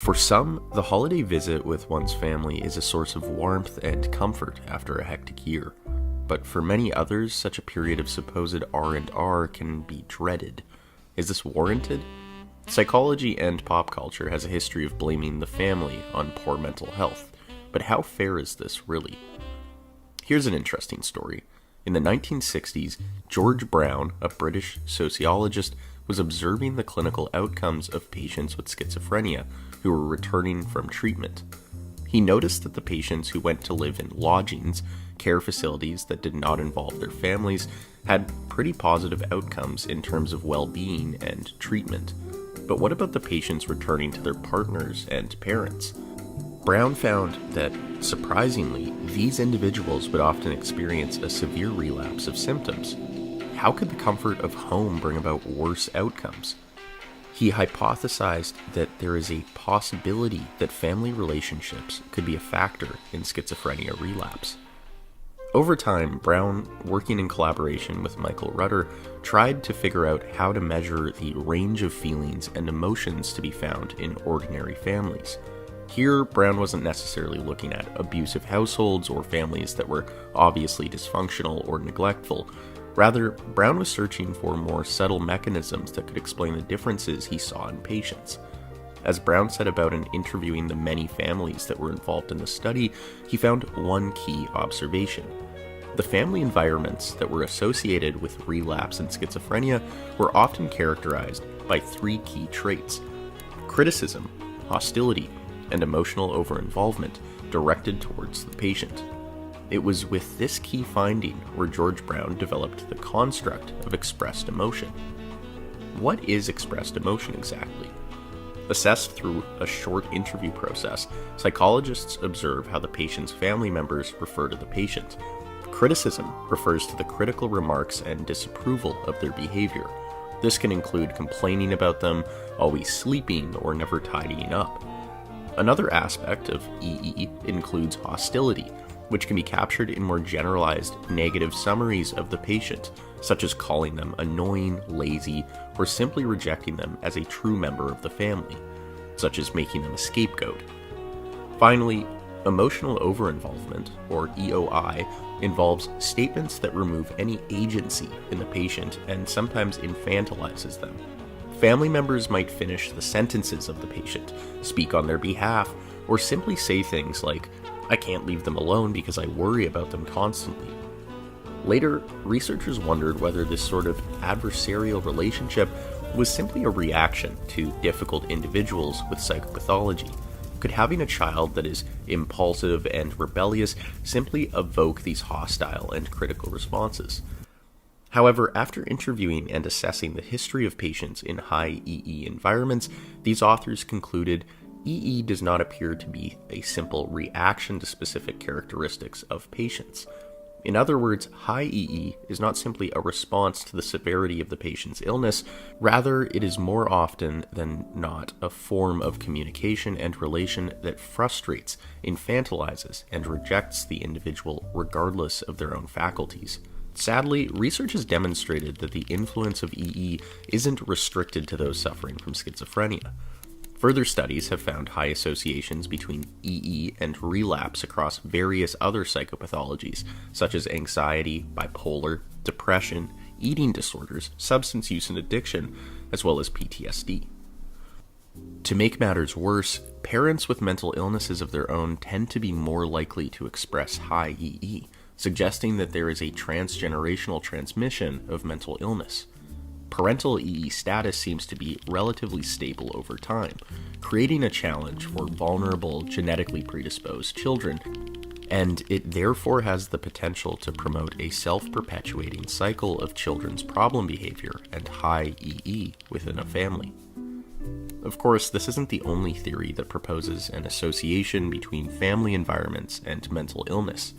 For some, the holiday visit with one's family is a source of warmth and comfort after a hectic year. But for many others, such a period of supposed R&R can be dreaded. Is this warranted? Psychology and pop culture has a history of blaming the family on poor mental health. But how fair is this really? Here's an interesting story. In the 1960s, George Brown, a British sociologist, was observing the clinical outcomes of patients with schizophrenia who were returning from treatment. He noticed that the patients who went to live in lodgings, care facilities that did not involve their families, had pretty positive outcomes in terms of well-being and treatment. But what about the patients returning to their partners and parents? Brown found that, surprisingly, these individuals would often experience a severe relapse of symptoms. How could the comfort of home bring about worse outcomes? He hypothesized that there is a possibility that family relationships could be a factor in schizophrenia relapse. Over time, Brown, working in collaboration with Michael Rutter, tried to figure out how to measure the range of feelings and emotions to be found in ordinary families. Here, Brown wasn't necessarily looking at abusive households or families that were obviously dysfunctional or neglectful. Rather, Brown was searching for more subtle mechanisms that could explain the differences he saw in patients. As Brown set about in interviewing the many families that were involved in the study, he found one key observation. The family environments that were associated with relapse and schizophrenia were often characterized by three key traits: criticism, hostility, and emotional over-involvement directed towards the patient. It was with this key finding where George Brown developed the construct of expressed emotion. What is expressed emotion exactly? Assessed through a short interview process, psychologists observe how the patient's family members refer to the patient. Criticism refers to the critical remarks and disapproval of their behavior. This can include complaining about them, always sleeping, or never tidying up. Another aspect of EE includes hostility, which can be captured in more generalized negative summaries of the patient, such as calling them annoying, lazy, or simply rejecting them as a true member of the family, such as making them a scapegoat. Finally, emotional over-involvement, or EOI, involves statements that remove any agency in the patient and sometimes infantilizes them. Family members might finish the sentences of the patient, speak on their behalf, or simply say things like, "I can't leave them alone because I worry about them constantly." Later, researchers wondered whether this sort of adversarial relationship was simply a reaction to difficult individuals with psychopathology. Could having a child that is impulsive and rebellious simply evoke these hostile and critical responses? However, after interviewing and assessing the history of patients in high EE environments, these authors concluded EE does not appear to be a simple reaction to specific characteristics of patients. In other words, high EE is not simply a response to the severity of the patient's illness, rather it is more often than not a form of communication and relation that frustrates, infantilizes, and rejects the individual regardless of their own faculties. Sadly, research has demonstrated that the influence of EE isn't restricted to those suffering from schizophrenia. Further studies have found high associations between EE and relapse across various other psychopathologies, such as anxiety, bipolar, depression, eating disorders, substance use and addiction, as well as PTSD. To make matters worse, parents with mental illnesses of their own tend to be more likely to express high EE, suggesting that there is a transgenerational transmission of mental illness. Parental EE status seems to be relatively stable over time, creating a challenge for vulnerable, genetically predisposed children, and it therefore has the potential to promote a self-perpetuating cycle of children's problem behavior and high EE within a family. Of course, this isn't the only theory that proposes an association between family environments and mental illness.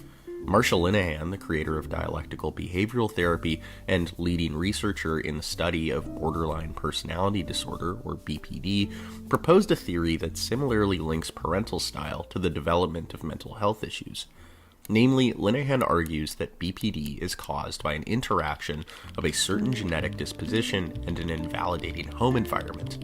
Marsha Linehan, the creator of dialectical behavioral therapy and leading researcher in the study of borderline personality disorder, or BPD, proposed a theory that similarly links parental style to the development of mental health issues. Namely, Linehan argues that BPD is caused by an interaction of a certain genetic disposition and an invalidating home environment.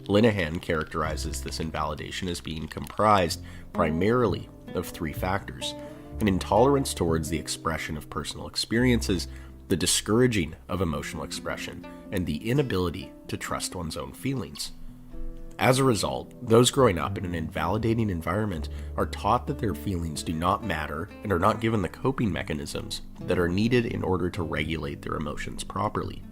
Linehan characterizes this invalidation as being comprised primarily of three factors: an intolerance towards the expression of personal experiences, the discouraging of emotional expression, and the inability to trust one's own feelings. As a result, those growing up in an invalidating environment are taught that their feelings do not matter and are not given the coping mechanisms that are needed in order to regulate their emotions properly.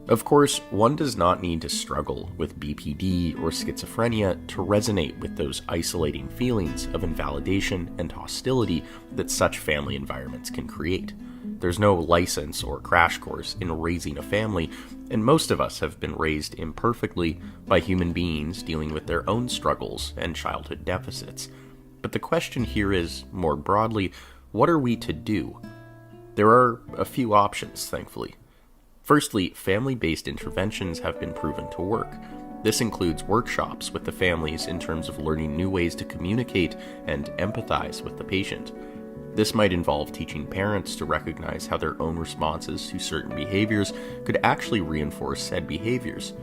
Of course, one does not need to struggle with BPD or schizophrenia to resonate with those isolating feelings of invalidation and hostility that such family environments can create. There's no license or crash course in raising a family, and most of us have been raised imperfectly by human beings dealing with their own struggles and childhood deficits. But the question here is, more broadly, what are we to do? There are a few options, thankfully. Firstly, family-based interventions have been proven to work. This includes workshops with the families in terms of learning new ways to communicate and empathize with the patient. This might involve teaching parents to recognize how their own responses to certain behaviors could actually reinforce said behaviors.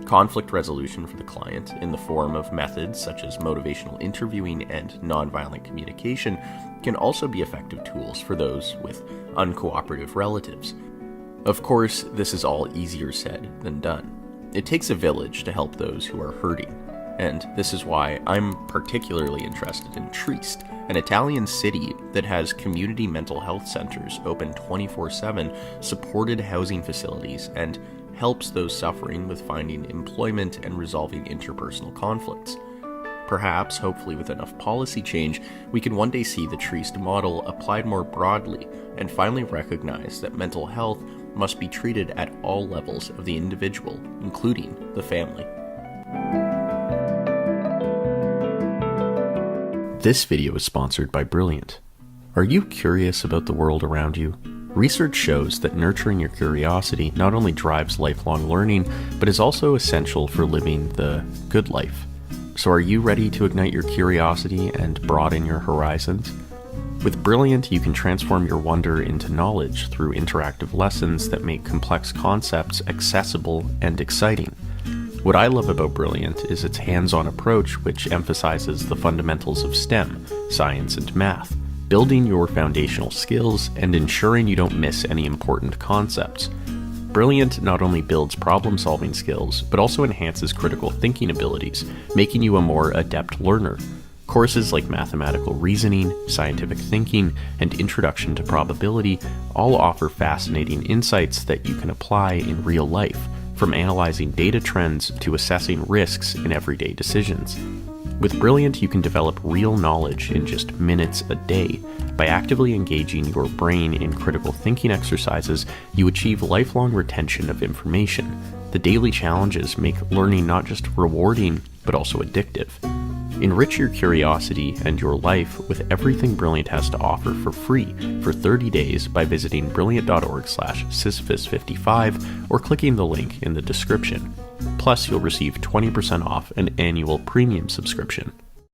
Conflict resolution for the client in the form of methods such as motivational interviewing and nonviolent communication can also be effective tools for those with uncooperative relatives. Of course, this is all easier said than done. It takes a village to help those who are hurting, and this is why I'm particularly interested in Trieste, an Italian city that has community mental health centers open 24/7, supported housing facilities, and helps those suffering with finding employment and resolving interpersonal conflicts. Perhaps, hopefully with enough policy change, we can one day see the Trieste model applied more broadly and finally recognize that mental health must be treated at all levels of the individual, including the family. This video is sponsored by Brilliant. Are you curious about the world around you? Research shows that nurturing your curiosity not only drives lifelong learning, but is also essential for living the good life. So are you ready to ignite your curiosity and broaden your horizons? With Brilliant, you can transform your wonder into knowledge through interactive lessons that make complex concepts accessible and exciting. What I love about Brilliant is its hands-on approach, which emphasizes the fundamentals of STEM, science and math, building your foundational skills and ensuring you don't miss any important concepts. Brilliant not only builds problem-solving skills, but also enhances critical thinking abilities, making you a more adept learner. Courses like mathematical reasoning, scientific thinking, and introduction to probability all offer fascinating insights that you can apply in real life, from analyzing data trends to assessing risks in everyday decisions. With Brilliant, you can develop real knowledge in just minutes a day. By actively engaging your brain in critical thinking exercises, you achieve lifelong retention of information. The daily challenges make learning not just rewarding, but also addictive. Enrich your curiosity and your life with everything Brilliant has to offer for free for 30 days by visiting brilliant.org/Sisyphus55 or clicking the link in the description. Plus, you'll receive 20% off an annual premium subscription.